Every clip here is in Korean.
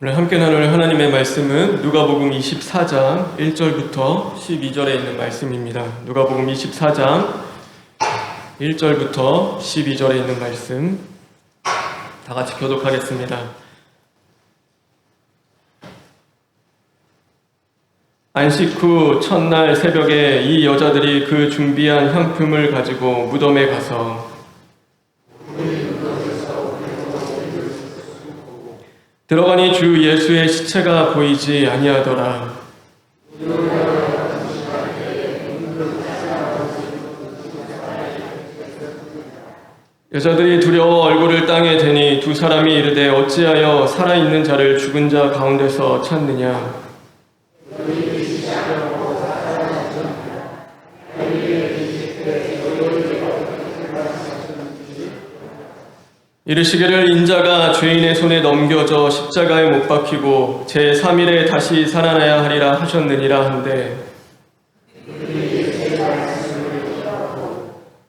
오늘 함께 나눌 하나님의 말씀은 누가복음 24장 1절부터 12절에 있는 말씀입니다. 누가복음 24장 1절부터 12절에 있는 말씀 다 같이 교독하겠습니다. 안식 후 첫날 새벽에 이 여자들이 그 준비한 향품을 가지고 무덤에 가서 들어가니 주 예수의 시체가 보이지 아니하더라. 여자들이 두려워 얼굴을 땅에 대니 두 사람이 이르되 어찌하여 살아있는 자를 죽은 자 가운데서 찾느냐. 이르시기를 인자가 죄인의 손에 넘겨져 십자가에 못 박히고 제3일에 다시 살아나야 하리라 하셨느니라 한데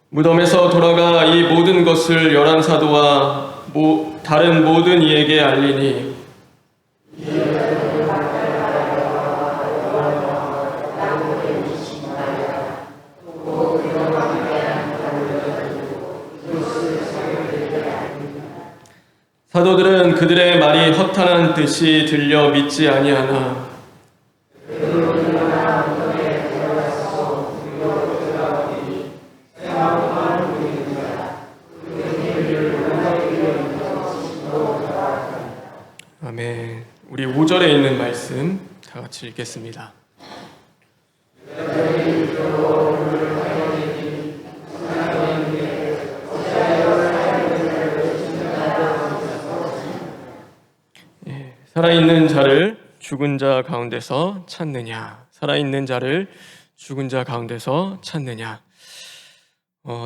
무덤에서 돌아가 이 모든 것을 11사도와 다른 모든 이에게 알리니 사도들은 그들의 말이 허탄한 듯이 들려 믿지 아니하나 아멘. 우리 5절에 있는 말씀 다 같이 읽겠습니다. 살아있는 자를 죽은 자 가운데서 찾느냐. 살아있는 자를 죽은 자 가운데서 찾느냐.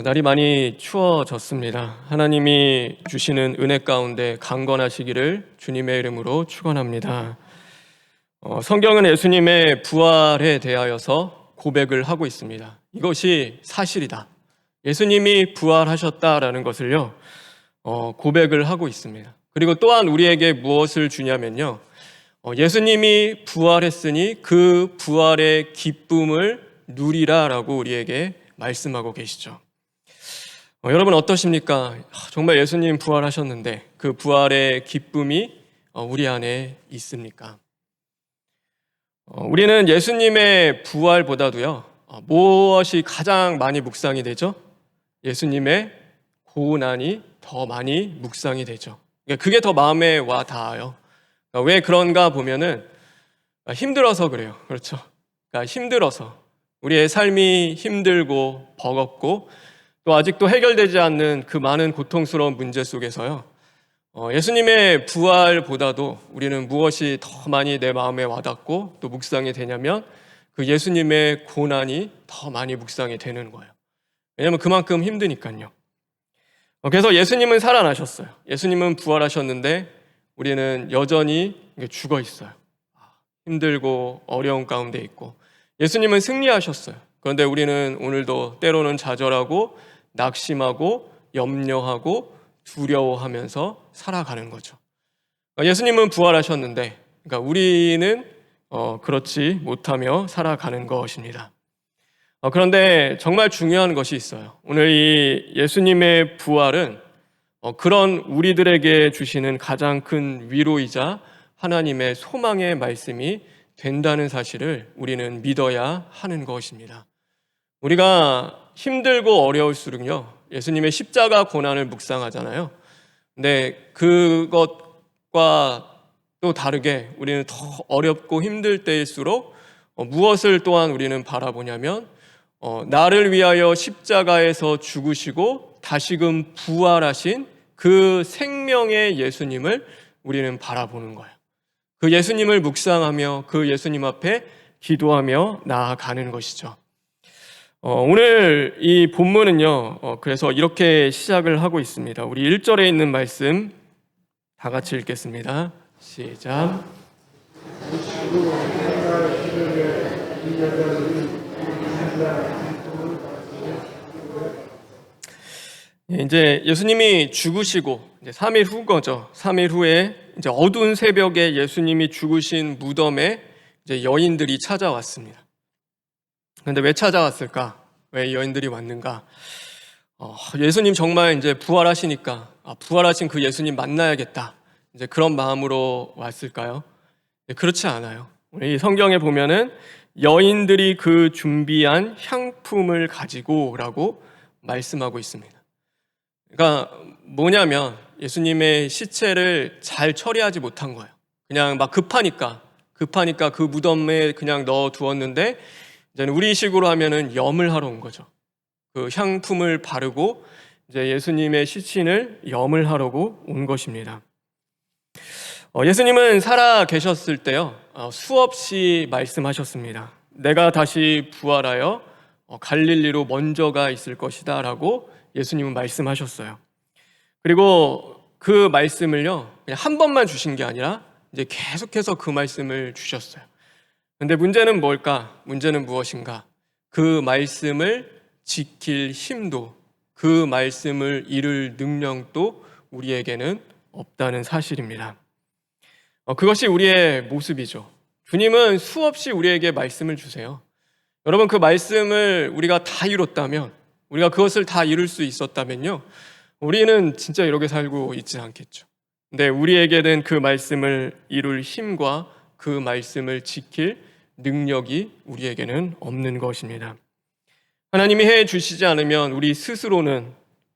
날이 많이 추워졌습니다. 하나님이 주시는 은혜 가운데 강건하시기를 주님의 이름으로 축원합니다. 성경은 예수님의 부활에 대하여서 고백을 하고 있습니다. 이것이 사실이다. 예수님이 부활하셨다라는 것을요, 고백을 하고 있습니다. 그리고 또한 우리에게 무엇을 주냐면요, 예수님이 부활했으니 그 부활의 기쁨을 누리라라고 우리에게 말씀하고 계시죠. 여러분 어떠십니까? 정말 예수님 부활하셨는데 그 부활의 기쁨이 우리 안에 있습니까? 우리는 예수님의 부활보다도요, 무엇이 가장 많이 묵상이 되죠? 예수님의 고난이 더 많이 묵상이 되죠. 그게 더 마음에 와 닿아요. 왜 그런가 보면은 힘들어서 그래요. 그렇죠? 힘들어서 우리의 삶이 힘들고 버겁고 또 아직도 해결되지 않는 그 많은 고통스러운 문제 속에서요, 예수님의 부활보다도 우리는 무엇이 더 많이 내 마음에 와닿고 또 묵상이 되냐면 그 예수님의 고난이 더 많이 묵상이 되는 거예요. 왜냐하면 그만큼 힘드니까요. 그래서 예수님은 살아나셨어요. 예수님은 부활하셨는데 우리는 여전히 죽어 있어요. 힘들고 어려운 가운데 있고. 예수님은 승리하셨어요. 그런데 우리는 오늘도 때로는 좌절하고 낙심하고 염려하고 두려워하면서 살아가는 거죠. 예수님은 부활하셨는데 우리는 그렇지 못하며 살아가는 것입니다. 그런데 정말 중요한 것이 있어요. 오늘 이 예수님의 부활은 그런 우리들에게 주시는 가장 큰 위로이자 하나님의 소망의 말씀이 된다는 사실을 우리는 믿어야 하는 것입니다. 우리가 힘들고 어려울수록요, 예수님의 십자가 고난을 묵상하잖아요. 근데 그것과 또 다르게 우리는 더 어렵고 힘들 때일수록 무엇을 또한 우리는 바라보냐면 나를 위하여 십자가에서 죽으시고 다시금 부활하신 그 생명의 예수님을 우리는 바라보는 거예요. 그 예수님을 묵상하며 그 예수님 앞에 기도하며 나아가는 것이죠. 오늘 이 본문은요, 그래서 이렇게 시작을 하고 있습니다. 우리 1절에 있는 말씀 다 같이 읽겠습니다. 시작. 이제 예수님이 죽으시고 이제 3일 후 거죠. 3일 후에 이제 어두운 새벽에 예수님이 죽으신 무덤에 이제 여인들이 찾아왔습니다. 그런데 왜 찾아왔을까? 왜 여인들이 왔는가? 예수님 정말 이제 부활하시니까 부활하신 그 예수님 만나야겠다. 이제 그런 마음으로 왔을까요? 그렇지 않아요. 우리 성경에 보면은 여인들이 그 준비한 향품을 가지고라고 말씀하고 있습니다. 그러니까 뭐냐면 예수님의 시체를 잘 처리하지 못한 거예요. 그냥 막 급하니까 그 무덤에 그냥 넣어 두었는데 이제는 우리식으로 하면은 염을 하러 온 거죠. 그 향품을 바르고 이제 예수님의 시신을 염을 하려고 온 것입니다. 예수님은 살아 계셨을 때요, 수없이 말씀하셨습니다. 내가 다시 부활하여 갈릴리로 먼저 가 있을 것이다 라고 예수님은 말씀하셨어요. 그리고 그 말씀을요, 그냥 한 번만 주신 게 아니라 이제 계속해서 그 말씀을 주셨어요. 근데 문제는 뭘까? 문제는 무엇인가? 그 말씀을 지킬 힘도, 그 말씀을 이룰 능력도 우리에게는 없다는 사실입니다. 그것이 우리의 모습이죠. 주님은 수없이 우리에게 말씀을 주세요. 여러분, 그 말씀을 우리가 다 이뤘다면, 우리가 그것을 다 이룰 수 있었다면요, 우리는 진짜 이렇게 살고 있지 않겠죠. 근데 우리에게는 그 말씀을 이룰 힘과 그 말씀을 지킬 능력이 우리에게는 없는 것입니다. 하나님이 해 주시지 않으면 우리 스스로는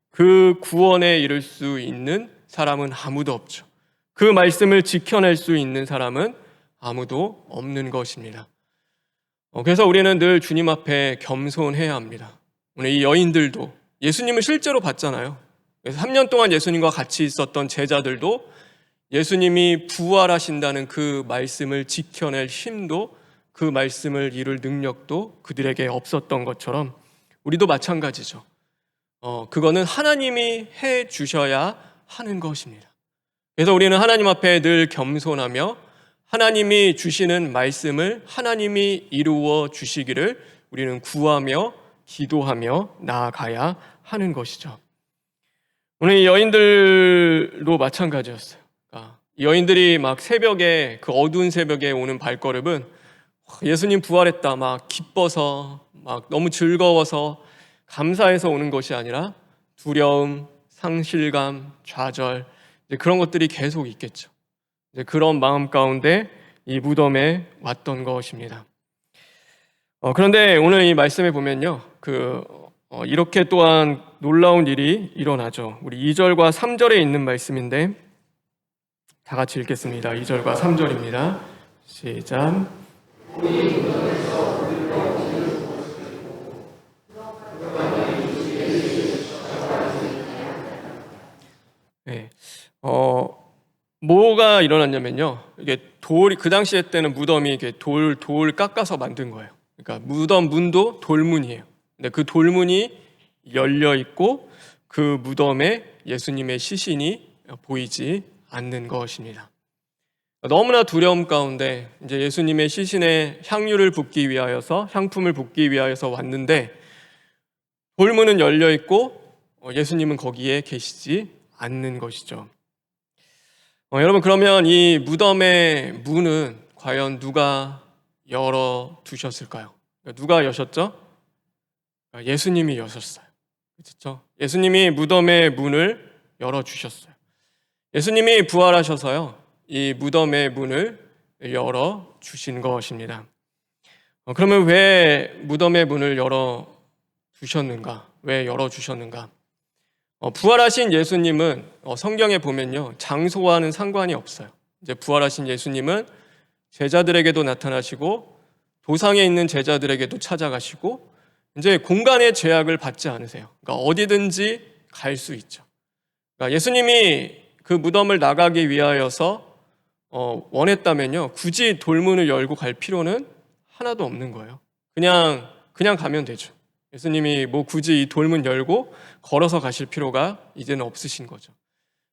그 구원에 이를 수 있는 사람은 아무도 없죠. 그 말씀을 지켜낼 수 있는 사람은 아무도 없는 것입니다. 그래서 우리는 늘 주님 앞에 겸손해야 합니다. 오늘 이 여인들도 예수님을 실제로 봤잖아요. 그래서 3년 동안 예수님과 같이 있었던 제자들도 예수님이 부활하신다는 그 말씀을 지켜낼 힘도, 그 말씀을 이룰 능력도 그들에게 없었던 것처럼 우리도 마찬가지죠. 그거는 하나님이 해 주셔야 하는 것입니다. 그래서 우리는 하나님 앞에 늘 겸손하며 하나님이 주시는 말씀을 하나님이 이루어 주시기를 우리는 구하며 기도하며 나아가야 하는 것이죠. 오늘 이 여인들도 마찬가지였어요. 여인들이 막 새벽에, 그 어두운 새벽에 오는 발걸음은 예수님 부활했다 막 기뻐서, 막 너무 즐거워서 감사해서 오는 것이 아니라 두려움, 상실감, 좌절, 이제 그런 것들이 계속 있겠죠. 이제 그런 마음 가운데 이 무덤에 왔던 것입니다. 그런데 오늘 이 말씀에 보면요, 이렇게 또한 놀라운 일이 일어나죠. 우리 2절과 3절에 있는 말씀인데 다 같이 읽겠습니다. 2절과 3절입니다. 시작. 네. 뭐가 일어났냐면요, 이게 그 당시에 때는 무덤이 이게 돌 깎아서 만든 거예요. 그러니까 무덤 문도 돌문이에요. 근데 그 돌문이 열려 있고 그 무덤에 예수님의 시신이 보이지 않는 것입니다. 너무나 두려움 가운데 이제 예수님의 시신에 향유를 붓기 위하여서, 향품을 붓기 위하여서 왔는데 돌문은 열려 있고 예수님은 거기에 계시지 않는 것이죠. 여러분, 그러면 이 무덤의 문은 과연 누가 열어 두셨을까요? 누가 여셨죠? 예수님이 여셨어요. 그렇죠? 예수님이 무덤의 문을 열어 주셨어요. 예수님이 부활하셔서요, 이 무덤의 문을 열어 주신 것입니다. 그러면 왜 무덤의 문을 열어 두셨는가? 왜 열어 주셨는가? 부활하신 예수님은 성경에 보면요, 장소와는 상관이 없어요. 이제 부활하신 예수님은 제자들에게도 나타나시고 도상에 있는 제자들에게도 찾아가시고 이제 공간의 제약을 받지 않으세요. 그러니까 어디든지 갈 수 있죠. 그러니까 예수님이 그 무덤을 나가기 위하여서 원했다면요, 굳이 돌문을 열고 갈 필요는 하나도 없는 거예요. 그냥 가면 되죠. 예수님이 뭐 굳이 이 돌문 열고 걸어서 가실 필요가 이제는 없으신 거죠.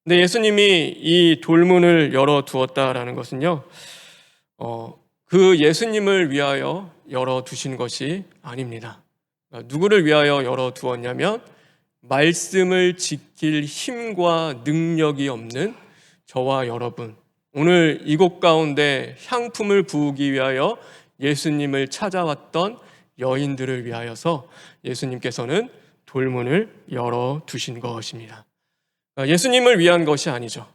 근데 예수님이 이 돌문을 열어 두었다라는 것은요, 그 예수님을 위하여 열어 두신 것이 아닙니다. 누구를 위하여 열어 두었냐면 말씀을 지킬 힘과 능력이 없는 저와 여러분, 오늘 이곳 가운데 향품을 부으기 위하여 예수님을 찾아왔던 여인들을 위하여서 예수님께서는 돌문을 열어두신 것입니다. 예수님을 위한 것이 아니죠.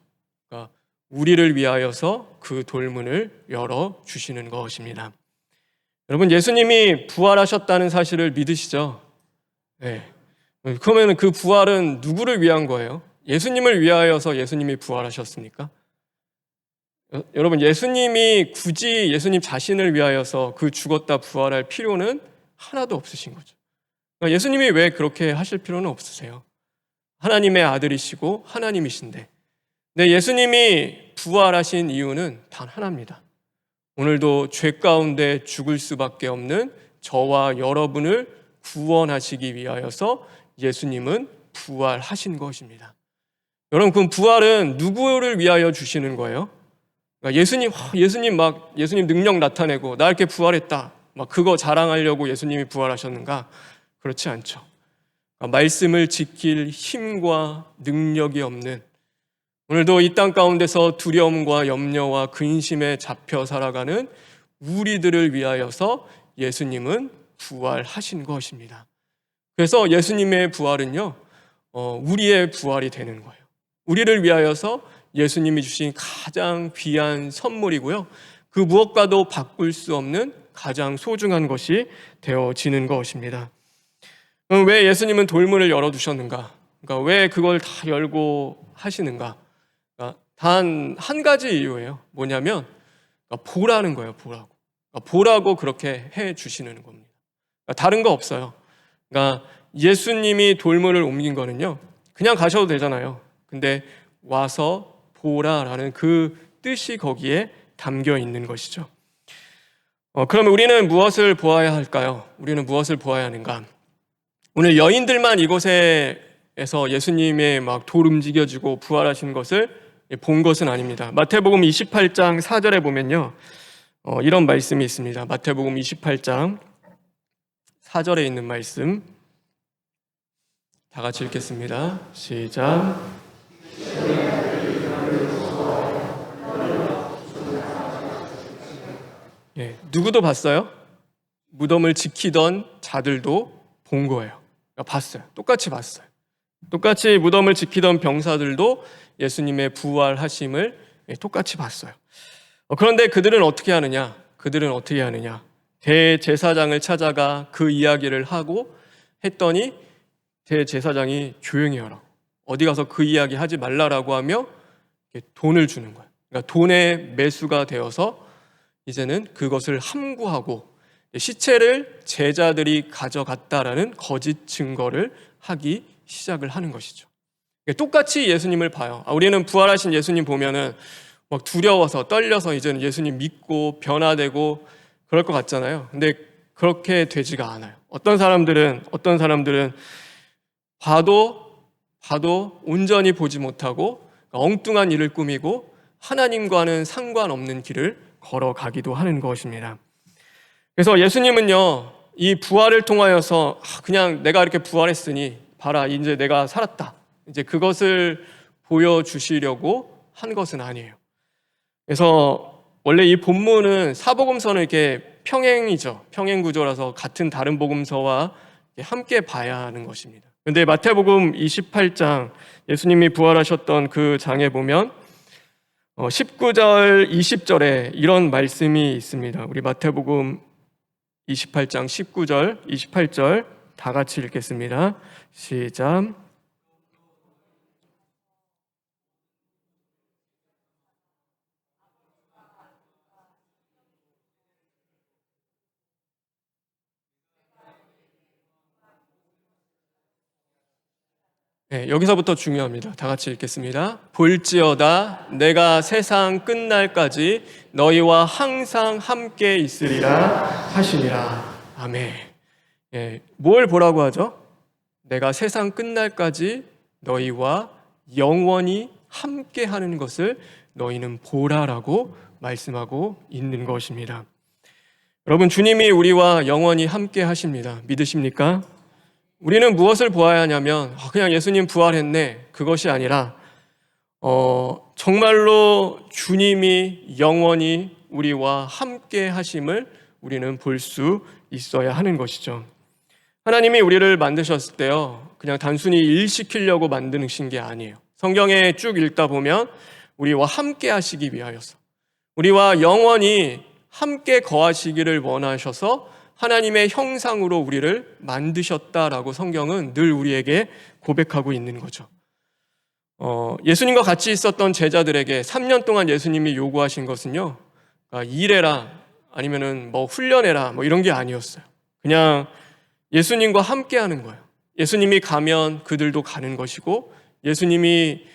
우리를 위하여서 그 돌문을 열어주시는 것입니다. 여러분, 예수님이 부활하셨다는 사실을 믿으시죠? 네. 그러면 그 부활은 누구를 위한 거예요? 예수님을 위하여서 예수님이 부활하셨습니까? 여러분, 예수님이 굳이 예수님 자신을 위하여서 그 죽었다 부활할 필요는 하나도 없으신 거죠. 예수님이 왜 그렇게 하실 필요는 없으세요. 하나님의 아들이시고 하나님이신데. 네, 예수님이 부활하신 이유는 단 하나입니다. 오늘도 죄 가운데 죽을 수밖에 없는 저와 여러분을 구원하시기 위하여서 예수님은 부활하신 것입니다. 여러분, 그럼 부활은 누구를 위하여 주시는 거예요? 예수님 능력 나타내고 나 이렇게 부활했다, 그거 자랑하려고 예수님이 부활하셨는가? 그렇지 않죠. 말씀을 지킬 힘과 능력이 없는, 오늘도 이 땅 가운데서 두려움과 염려와 근심에 잡혀 살아가는 우리들을 위하여서 예수님은 부활하신 것입니다. 그래서 예수님의 부활은요, 우리의 부활이 되는 거예요. 우리를 위하여서 예수님이 주신 가장 귀한 선물이고요, 그 무엇과도 바꿀 수 없는 가장 소중한 것이 되어지는 것입니다. 왜 예수님은 돌문을 열어두셨는가? 그러니까 왜 그걸 다 열고 하시는가? 단 한 가지 이유예요. 뭐냐면 보라는 거예요. 보라고 그렇게 해주시는 겁니다. 다른 거 없어요. 그러니까 예수님이 돌문을 옮긴 거는요, 그냥 가셔도 되잖아요. 근데 와서 보라라는 그 뜻이 거기에 담겨 있는 것이죠. 그러면 우리는 무엇을 보아야 할까요? 우리는 무엇을 보아야 하는가? 오늘 여인들만 이곳에서 예수님의 돌 움직여지고 부활하신 것을 본 것은 아닙니다. 마태복음 28장 4절에 보면요, 이런 말씀이 있습니다. 마태복음 28장 4절에 있는 말씀 다 같이 읽겠습니다. 시작. 누구도 봤어요? 무덤을 지키던 자들도 본 거예요. 봤어요. 똑같이 봤어요. 똑같이 무덤을 지키던 병사들도 예수님의 부활하심을 똑같이 봤어요. 그런데 그들은 어떻게 하느냐? 대제사장을 찾아가 그 이야기를 하고 했더니 대제사장이 조용히 하라고, 어디 가서 그 이야기 하지 말라라고 하며 돈을 주는 거예요. 그러니까 돈의 매수가 되어서 이제는 그것을 함구하고 시체를 제자들이 가져갔다라는 거짓 증거를 하기 시작을 하는 것이죠. 똑같이 예수님을 봐요. 우리는 부활하신 예수님 보면은 두려워서 떨려서 이제는 예수님 믿고 변화되고 그럴 것 같잖아요. 근데 그렇게 되지가 않아요. 어떤 사람들은 봐도 온전히 보지 못하고 엉뚱한 일을 꾸미고 하나님과는 상관없는 길을 걸어가기도 하는 것입니다. 그래서 예수님은요, 이 부활을 통하여서 그냥 내가 이렇게 부활했으니 봐라, 이제 내가 살았다, 이제 그것을 보여주시려고 한 것은 아니에요. 그래서 원래 이 본문은 사복음서는 이렇게 평행이죠. 평행 구조라서 같은 다른 복음서와 함께 봐야 하는 것입니다. 그런데 마태복음 28장, 예수님이 부활하셨던 그 장에 보면 19절, 20절에 이런 말씀이 있습니다. 우리 마태복음 28장 19절, 28절 다 같이 읽겠습니다. 시작. 여기서부터 중요합니다. 다 같이 읽겠습니다. 볼지어다 내가 세상 끝날까지 너희와 항상 함께 있으리라 하시니라. 아멘. 뭘 보라고 하죠? 내가 세상 끝날까지 너희와 영원히 함께 하는 것을 너희는 보라라고 말씀하고 있는 것입니다. 여러분, 주님이 우리와 영원히 함께 하십니다. 믿으십니까? 우리는 무엇을 보아야 하냐면 그냥 예수님 부활했네, 그것이 아니라 정말로 주님이 영원히 우리와 함께 하심을 우리는 볼 수 있어야 하는 것이죠. 하나님이 우리를 만드셨을 때요, 그냥 단순히 일시키려고 만드신 게 아니에요. 성경에 쭉 읽다 보면 우리와 함께 하시기 위하여서, 우리와 영원히 함께 거하시기를 원하셔서 하나님의 형상으로 우리를 만드셨다라고 성경은 늘 우리에게 고백하고 있는 거죠. 예수님과 같이 있었던 제자들에게 3년 동안 예수님이 요구하신 것은요, 일해라, 아니면은 훈련해라, 이런 게 아니었어요. 그냥 예수님과 함께 하는 거예요. 예수님이 가면 그들도 가는 것이고, 예수님이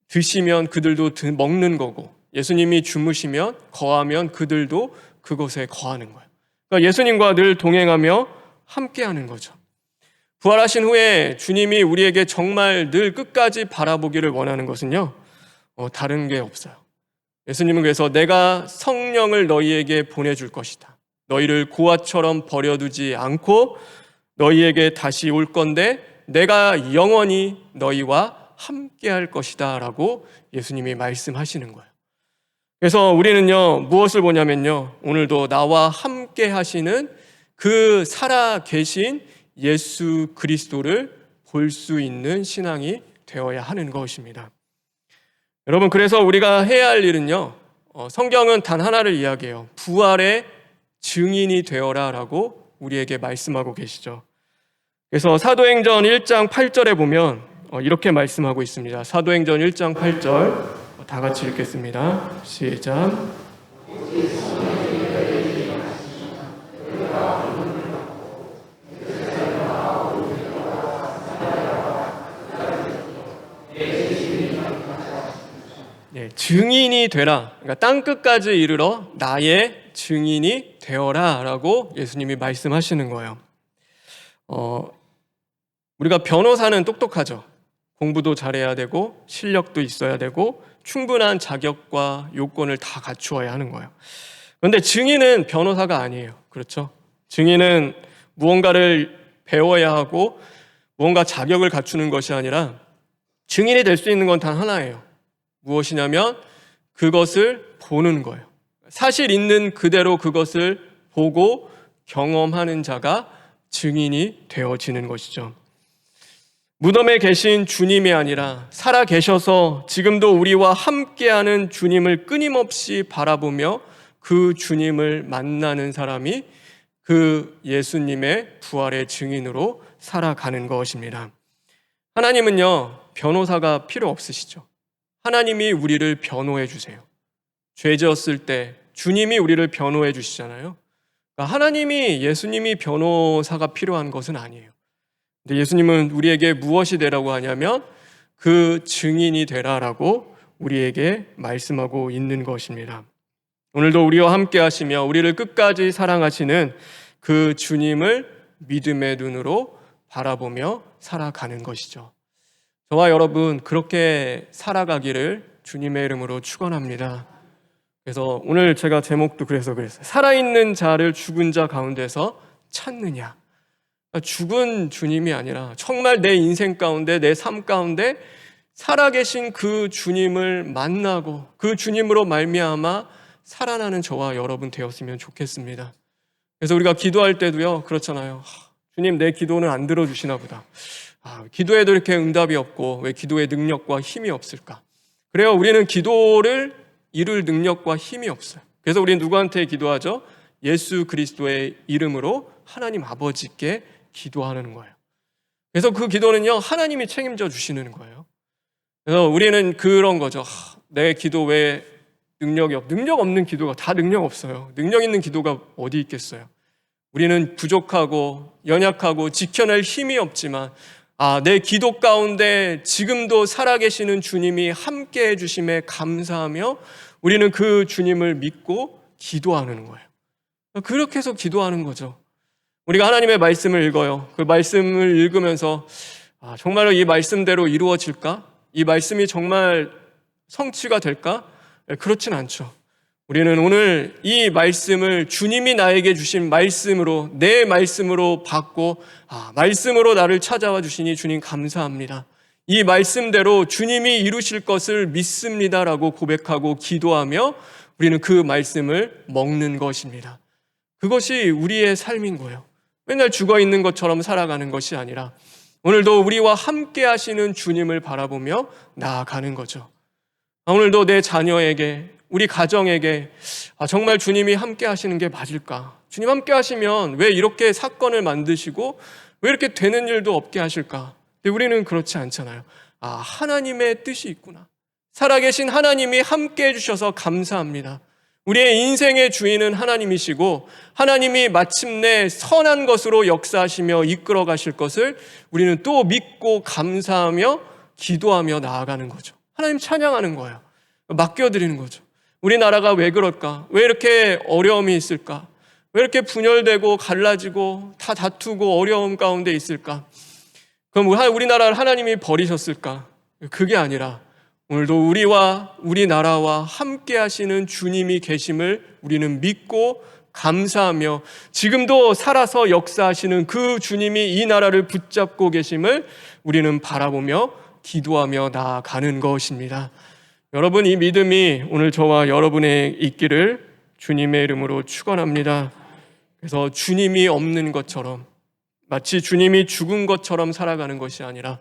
드시면 그들도 먹는 거고, 예수님이 주무시면, 거하면 그들도 그곳에 거하는 거예요. 그러니까 예수님과 늘 동행하며 함께 하는 거죠. 부활하신 후에 주님이 우리에게 정말 늘 끝까지 바라보기를 원하는 것은요, 다른 게 없어요. 예수님은 그래서 내가 성령을 너희에게 보내줄 것이다. 너희를 고아처럼 버려두지 않고 너희에게 다시 올 건데 내가 영원히 너희와 함께 할 것이다 라고 예수님이 말씀하시는 거예요. 그래서 우리는요, 무엇을 보냐면요, 오늘도 나와 함께 하시는 그 살아 계신 예수 그리스도를 볼 수 있는 신앙이 되어야 하는 것입니다. 여러분, 그래서 우리가 해야 할 일은요, 성경은 단 하나를 이야기해요. 부활의 증인이 되어라 라고 우리에게 말씀하고 계시죠. 그래서 사도행전 1장 8절에 보면 이렇게 말씀하고 있습니다. 사도행전 1장 8절 다 같이 읽겠습니다. 시작. 네, 증인이 되라. 그러니까 땅끝까지 이르러 나의 증인이 되어라 라고 예수님이 말씀하시는 거예요. 우리가 변호사는 똑똑하죠. 공부도 잘해야 되고 실력도 있어야 되고 충분한 자격과 요건을 다 갖추어야 하는 거예요. 그런데 증인은 변호사가 아니에요. 그렇죠? 증인은 무언가를 배워야 하고 무언가 자격을 갖추는 것이 아니라 증인이 될 수 있는 건 단 하나예요. 무엇이냐면 그것을 보는 거예요. 사실 있는 그대로 그것을 보고 경험하는 자가 증인이 되어지는 것이죠. 무덤에 계신 주님이 아니라 살아 계셔서 지금도 우리와 함께하는 주님을 끊임없이 바라보며 그 주님을 만나는 사람이 그 예수님의 부활의 증인으로 살아가는 것입니다. 하나님은요, 변호사가 필요 없으시죠. 하나님이 우리를 변호해 주세요. 죄 지었을 때 주님이 우리를 변호해 주시잖아요. 그러니까 하나님이, 예수님이 변호사가 필요한 것은 아니에요. 근데 예수님은 우리에게 무엇이 되라고 하냐면 그 증인이 되라라고 우리에게 말씀하고 있는 것입니다. 오늘도 우리와 함께 하시며 우리를 끝까지 사랑하시는 그 주님을 믿음의 눈으로 바라보며 살아가는 것이죠. 저와 여러분 그렇게 살아가기를 주님의 이름으로 축원합니다. 그래서 오늘 제가 제목도 그랬어요. 살아있는 자를 죽은 자 가운데서 찾느냐. 죽은 주님이 아니라 정말 내 인생 가운데, 내 삶 가운데 살아계신 그 주님을 만나고 그 주님으로 말미암아 살아나는 저와 여러분 되었으면 좋겠습니다. 그래서 우리가 기도할 때도요, 그렇잖아요. 주님, 내 기도는 안 들어주시나 보다. 기도에도 이렇게 응답이 없고 왜 기도의 능력과 힘이 없을까? 그래요, 우리는 기도를 이룰 능력과 힘이 없어요. 그래서 우리는 누구한테 기도하죠? 예수 그리스도의 이름으로 하나님 아버지께 기도하는 거예요. 그래서 그 기도는요, 하나님이 책임져 주시는 거예요. 그래서 우리는 그런 거죠. 내 기도 왜 능력 없는 기도가 다 능력 없어요. 능력 있는 기도가 어디 있겠어요? 우리는 부족하고 연약하고 지켜낼 힘이 없지만 내 기도 가운데 지금도 살아계시는 주님이 함께 해주심에 감사하며 우리는 그 주님을 믿고 기도하는 거예요. 그렇게 해서 기도하는 거죠. 우리가 하나님의 말씀을 읽어요. 그 말씀을 읽으면서 정말로 이 말씀대로 이루어질까? 이 말씀이 정말 성취가 될까? 그렇진 않죠. 우리는 오늘 이 말씀을 주님이 나에게 주신 말씀으로, 내 말씀으로 받고 말씀으로 나를 찾아와 주시니 주님 감사합니다. 이 말씀대로 주님이 이루실 것을 믿습니다라고 고백하고 기도하며 우리는 그 말씀을 먹는 것입니다. 그것이 우리의 삶인 거예요. 맨날 죽어 있는 것처럼 살아가는 것이 아니라 오늘도 우리와 함께 하시는 주님을 바라보며 나아가는 거죠. 오늘도 내 자녀에게, 우리 가정에게 정말 주님이 함께 하시는 게 맞을까? 주님 함께 하시면 왜 이렇게 사건을 만드시고 왜 이렇게 되는 일도 없게 하실까? 근데 우리는 그렇지 않잖아요. 하나님의 뜻이 있구나. 살아계신 하나님이 함께 해주셔서 감사합니다. 우리의 인생의 주인은 하나님이시고 하나님이 마침내 선한 것으로 역사하시며 이끌어 가실 것을 우리는 또 믿고 감사하며 기도하며 나아가는 거죠. 하나님 찬양하는 거예요. 맡겨드리는 거죠. 우리나라가 왜 그럴까? 왜 이렇게 어려움이 있을까? 왜 이렇게 분열되고 갈라지고 다 다투고 어려움 가운데 있을까? 그럼 우리나라를 하나님이 버리셨을까? 그게 아니라 오늘도 우리와 우리나라와 함께 하시는 주님이 계심을 우리는 믿고 감사하며 지금도 살아서 역사하시는 그 주님이 이 나라를 붙잡고 계심을 우리는 바라보며 기도하며 나아가는 것입니다. 여러분, 이 믿음이 오늘 저와 여러분의 있기를 주님의 이름으로 축원합니다. 그래서 주님이 없는 것처럼, 마치 주님이 죽은 것처럼 살아가는 것이 아니라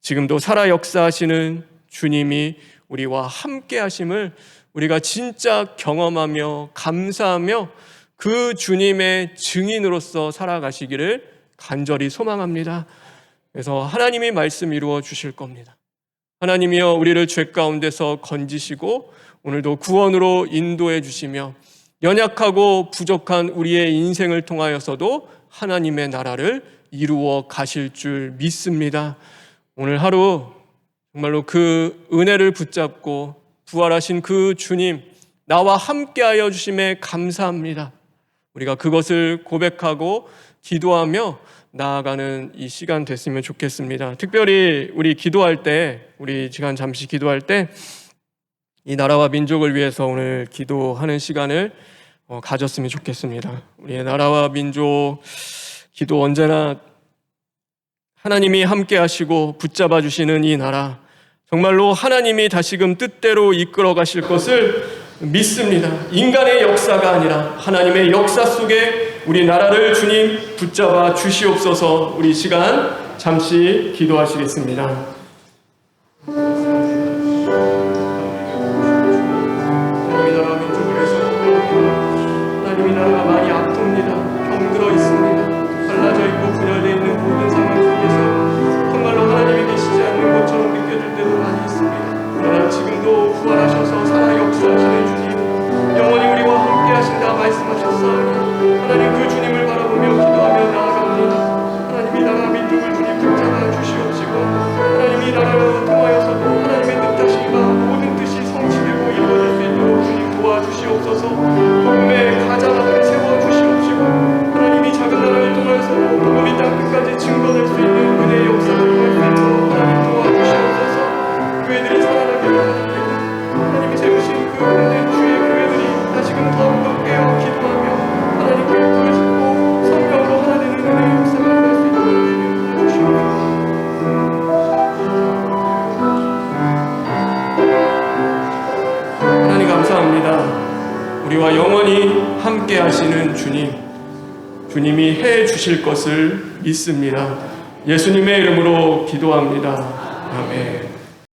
지금도 살아 역사하시는 주님이 우리와 함께 하심을 우리가 진짜 경험하며 감사하며 그 주님의 증인으로서 살아가시기를 간절히 소망합니다. 그래서 하나님이 말씀 이루어 주실 겁니다. 하나님이여 우리를 죄 가운데서 건지시고 오늘도 구원으로 인도해 주시며 연약하고 부족한 우리의 인생을 통하여서도 하나님의 나라를 이루어 가실 줄 믿습니다. 오늘 하루 정말로 그 은혜를 붙잡고 부활하신 그 주님 나와 함께하여 주심에 감사합니다. 우리가 그것을 고백하고 기도하며 나아가는 이 시간 됐으면 좋겠습니다. 특별히 우리 기도할 때, 우리 시간 잠시 기도할 때 이 나라와 민족을 위해서 오늘 기도하는 시간을 가졌으면 좋겠습니다. 우리의 나라와 민족 기도 언제나 하나님이 함께 하시고 붙잡아 주시는 이 나라, 정말로 하나님이 다시금 뜻대로 이끌어 가실 것을 믿습니다. 인간의 역사가 아니라 하나님의 역사 속에 우리 나라를 주님 붙잡아 주시옵소서. 우리 시간 잠시 기도하시겠습니다. 하나님의 나라가 많이 아픕니다. 병들어 있습니다. 갈라져 있고 분열되어 있는 모든 상황 속에서 정말로 하나님이 계시지 않는 것처럼 느껴질 때도 많이 있습니다. 그러나 지금도 부활하셔서 살아 역사하시는 주님, 영원히 우리와 함께 하신다 말씀하셨사오니 하나님 그 주님을 바라보며 기도하며 나아갑니다. 하나님이 나라 민족을 주님 붙잡아 주시옵시고 하나님이 나라를 통하여서도 하나님의 뜻하심과 모든 뜻이 성취되고 이루어질 수 있도록 주님 도와주시옵소서. 복음의 가장 앞에 세워주시옵시고 하나님이 작은 나라를 통하여서도 복음이 땅 끝까지 증거될 수 있는 은혜의 역사를 통할 수 있도록 하나님 도와주시옵소서. 교회들이 살아나기를 원합니다. 하나님이 세우신 그 오랜 주의 교회들이 다시금 더욱더 깨어 기도하며 하나님께 불을 짓고 성령으로 하나 되는 은혜의 역사가 일어날 수 있도록 주님 도와주시옵소서. 하나님 감사합니다. 우리와 영원히 함께 하시는 주님, 주님이 해 주실 것을 믿습니다. 예수님의 이름으로 기도합니다. 아멘.